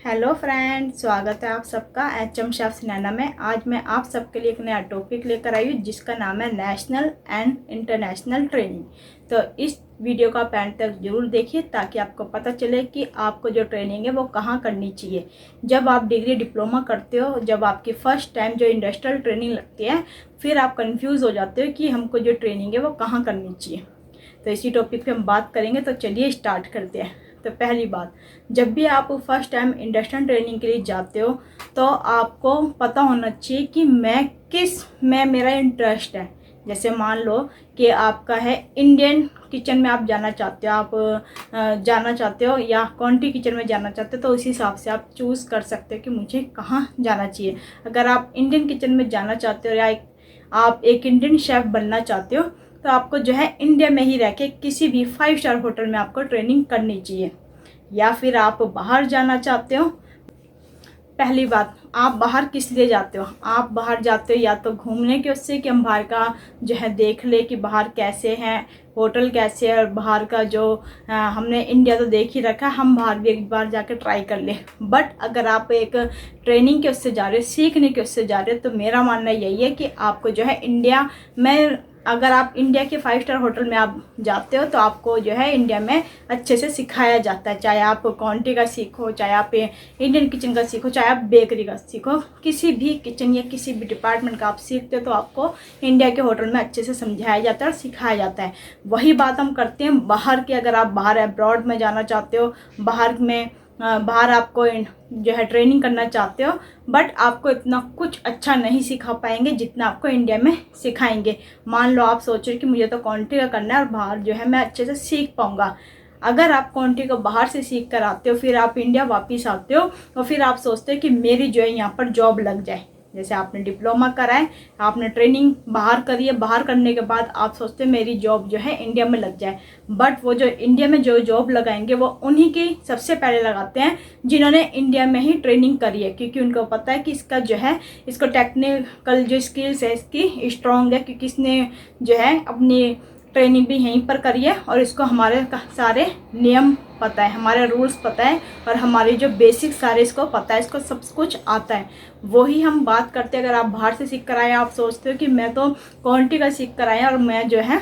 Hello friend, स्वागत है आप सबका HM शेफ सिनाना में। आज मैं आप सबके लिए एक नया टॉपिक लेकर आई हूँ जिसका नाम है नेशनल एंड इंटरनेशनल ट्रेनिंग। तो इस वीडियो का एंड तक जरूर देखिए ताकि आपको पता चले कि आपको जो ट्रेनिंग है वो कहाँ करनी चाहिए। जब आप डिग्री डिप्लोमा करते हो, जब आपकी फ़र्स्ट टाइम जो इंडस्ट्रियल ट्रेनिंग लगती है, फिर आप कंफ्यूज हो जाते हो कि हमको जो ट्रेनिंग है वो कहाँ करनी चाहिए। तो इसी टॉपिक पे हम बात करेंगे। तो चलिए स्टार्ट करते हैं। तो पहली बात, जब भी आप फर्स्ट टाइम इंडस्ट्रियल ट्रेनिंग के लिए जाते हो तो आपको पता होना चाहिए कि मैं किस में मेरा इंटरेस्ट है। जैसे मान लो कि आपका है इंडियन किचन में आप जाना चाहते हो, आप जाना चाहते हो या कॉन्ट्री किचन में जाना चाहते हो, तो उस हिसाब से आप चूज़ कर सकते हो कि मुझे कहाँ जाना चाहिए। अगर आप इंडियन किचन में जाना चाहते हो या आप एक इंडियन शेफ़ बनना चाहते हो तो आपको जो है इंडिया में ही रह के किसी भी 5 स्टार होटल में आपको ट्रेनिंग करनी चाहिए। या फिर आप बाहर जाना चाहते हो, पहली बात, आप बाहर किस लिए जाते हो? आप बाहर जाते हो या तो घूमने के उससे कि हम बाहर का जो है देख ले कि बाहर कैसे हैं, होटल कैसे है, और बाहर का जो हमने इंडिया तो देख ही रखा, हम बाहर भी एक बार जाकर ट्राई कर ले। बट अगर आप एक ट्रेनिंग के उससे जा रहे हो, सीखने के उससे जा रहे हो, तो मेरा मानना यही है कि आपको जो है इंडिया में, अगर आप इंडिया के 5 स्टार होटल में आप जाते हो तो आपको जो है इंडिया में अच्छे से सिखाया जाता है। चाहे आप क्वांटिटी का सीखो, चाहे आप इंडियन किचन का सीखो, चाहे आप बेकरी का सीखो, किसी भी किचन या किसी भी डिपार्टमेंट का आप सीखते हो तो आपको इंडिया के होटल में अच्छे से समझाया जाता है और सिखाया जाता है। वही बात हम करते हैं बाहर की। अगर आप बाहर अब्रॉड में जाना चाहते हो, बाहर आपको जो है ट्रेनिंग करना चाहते हो, बट आपको इतना कुछ अच्छा नहीं सिखा पाएंगे जितना आपको इंडिया में सिखाएंगे। मान लो आप सोच रहे कि मुझे तो क्वांटिटी का करना है और बाहर जो है मैं अच्छे से सीख पाऊंगा। अगर आप क्वांटिटी को बाहर से सीख कर आते हो, फिर आप इंडिया वापस आते हो और फिर आप सोचते हो कि मेरी जो है यहाँ पर जॉब लग जाए। जैसे आपने डिप्लोमा करा है, आपने ट्रेनिंग बाहर करी है, बाहर करने के बाद आप सोचते हैं मेरी जॉब जो है इंडिया में लग जाए। बट वो जो इंडिया में जो जॉब लगाएंगे वो उन्हीं की सबसे पहले लगाते हैं जिन्होंने इंडिया में ही ट्रेनिंग करी है, क्योंकि उनको पता है कि इसका जो है, इसको टेक्निकल जो स्किल्स है इसकी स्ट्रॉन्ग है, क्योंकि इसने जो है अपनी ट्रेनिंग भी यहीं पर करी है और इसको हमारे सारे नियम पता है, हमारे रूल्स पता है और हमारी जो बेसिक सारे इसको पता है, इसको सब कुछ आता है। वही हम बात करते हैं। अगर आप बाहर से सीख कर आए, आप सोचते हो कि मैं तो क्वांटिटी का सीख कर आया और मैं जो है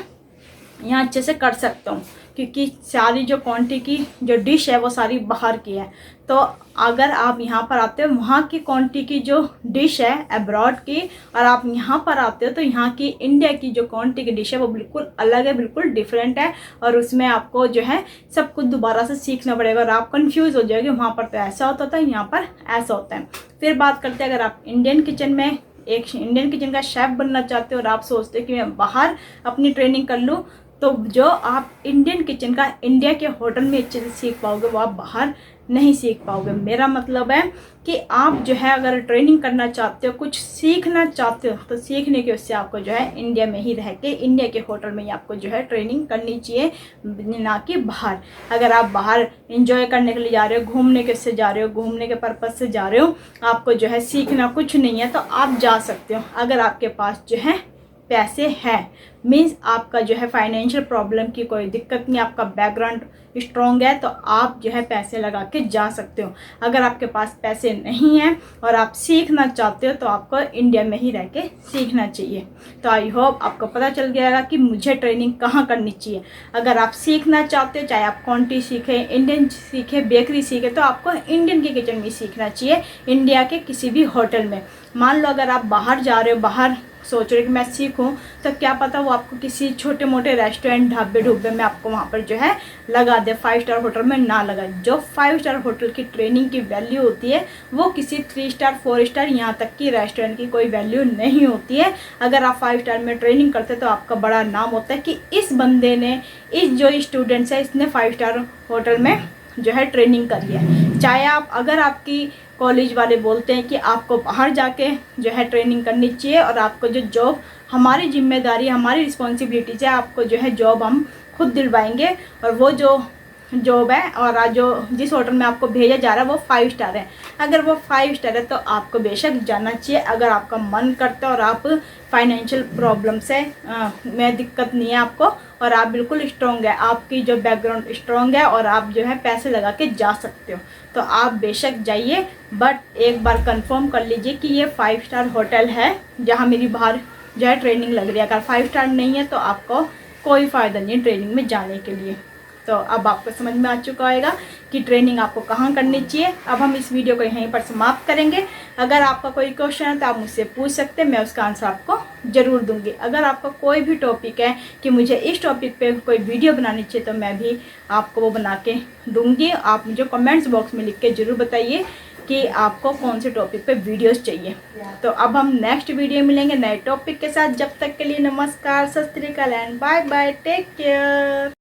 यहाँ अच्छे से कर सकता हूँ, क्योंकि सारी जो क्वांटिटी की जो डिश है वो सारी बाहर की है। तो अगर आप यहाँ पर आते हो, वहाँ की क्वांटिटी की जो डिश है अब्रॉड की, और आप यहाँ पर आते हो तो यहाँ की इंडिया की जो क्वांटिटी की डिश है वो बिल्कुल अलग है, बिल्कुल डिफरेंट है, और उसमें आपको जो है सब कुछ दोबारा से सीखना पड़ेगा और आप कंफ्यूज हो जाएंगे, वहाँ पर तो ऐसा होता था, यहाँ पर ऐसा होता है। फिर बात करते हैं, अगर आप इंडियन किचन में एक इंडियन किचन का शेफ़ बनना चाहते हो और आप सोचते हो कि मैं बाहर अपनी ट्रेनिंग कर लूँ, तो जो आप इंडियन किचन का इंडिया के होटल में अच्छे से सीख पाओगे वो आप बाहर नहीं सीख पाओगे। मेरा मतलब है कि आप जो है अगर ट्रेनिंग करना चाहते हो, कुछ सीखना चाहते हो, तो सीखने के उससे आपको जो है इंडिया में ही रह के इंडिया के होटल में ही आपको जो है ट्रेनिंग करनी चाहिए, ना कि बाहर। अगर आप बाहर इंजॉय करने के लिए जा रहे हो, घूमने के से जा रहे हो, घूमने के पर्पज़ से जा रहे हो, आपको जो है सीखना कुछ नहीं है, तो आप जा सकते हो। अगर आपके पास जो है पैसे हैं, मीन्स आपका जो है फाइनेंशियल प्रॉब्लम की कोई दिक्कत नहीं, आपका बैकग्राउंड स्ट्रॉन्ग है, तो आप जो है पैसे लगा के जा सकते हो। अगर आपके पास पैसे नहीं हैं और आप सीखना चाहते हो तो आपको इंडिया में ही रह के सीखना चाहिए। तो आई होप आपको पता चल गया कि मुझे ट्रेनिंग कहाँ करनी चाहिए। अगर आप सीखना चाहते हो, चाहे आप क्वांटिटी सीखें, इंडियन सीखें, बेकरी सीखें, तो आपको इंडियन के किचन में सीखना चाहिए, इंडिया के किसी भी होटल में। मान लो अगर आप बाहर जा रहे हो, बाहर सोच रहे हो कि मैं सीखूं, तो क्या पता वो आपको किसी छोटे मोटे रेस्टोरेंट, ढाबे में आपको वहाँ पर जो है लगा दे, 5 स्टार होटल में ना लगा। जो 5 स्टार होटल की ट्रेनिंग की वैल्यू होती है वो किसी 3 स्टार 4 स्टार यहाँ तक की रेस्टोरेंट की कोई वैल्यू नहीं होती है। अगर आप 5 स्टार में ट्रेनिंग करते तो आपका बड़ा नाम होता है कि इस बंदे ने, इस जो स्टूडेंट्स है, इसने 5 स्टार होटल में जो है ट्रेनिंग करी है। चाहे आप, अगर आपकी कॉलेज वाले बोलते हैं कि आपको बाहर जाके जो है ट्रेनिंग करनी चाहिए और आपको जो जॉब, हमारी जिम्मेदारी, हमारी रिस्पॉन्सिबिलिटीज़ है, आपको जो है जॉब हम खुद दिलवाएंगे, और वो जो जॉब है और आज जो जिस होटल में आपको भेजा जा रहा है वो 5 स्टार है। अगर वो 5 स्टार है तो आपको बेशक जाना चाहिए, अगर आपका मन करता है और आप फाइनेंशियल प्रॉब्लम से में दिक्कत नहीं है आपको और आप बिल्कुल स्ट्रॉन्ग है, आपकी जो बैकग्राउंड स्ट्रॉन्ग है और आप जो है पैसे लगा के जा सकते हो, तो आप बेशक जाइए। बट एक बार कंफर्म कर लीजिए कि ये 5 स्टार होटल है जहाँ मेरी बाहर जो है ट्रेनिंग लग रही है। अगर 5 स्टार नहीं है तो आपको कोई फ़ायदा नहीं है ट्रेनिंग में जाने के लिए। तो अब आपको समझ में आ चुका होगा कि ट्रेनिंग आपको कहाँ करनी चाहिए। अब हम इस वीडियो को यहीं पर समाप्त करेंगे। अगर आपका कोई क्वेश्चन है तो आप मुझसे पूछ सकते हैं, मैं उसका आंसर आपको ज़रूर दूंगी। अगर आपका कोई भी टॉपिक है कि मुझे इस टॉपिक पे कोई वीडियो बनानी चाहिए तो मैं भी आपको वो बना के दूँगी। आप मुझे कमेंट्स बॉक्स में लिख के ज़रूर बताइए कि आपको कौन से टॉपिक पे वीडियोस चाहिए। तो अब हम नेक्स्ट वीडियो मिलेंगे नए टॉपिक के साथ। जब तक के लिए नमस्कार, Sat Sri Akal and bye bye, take care.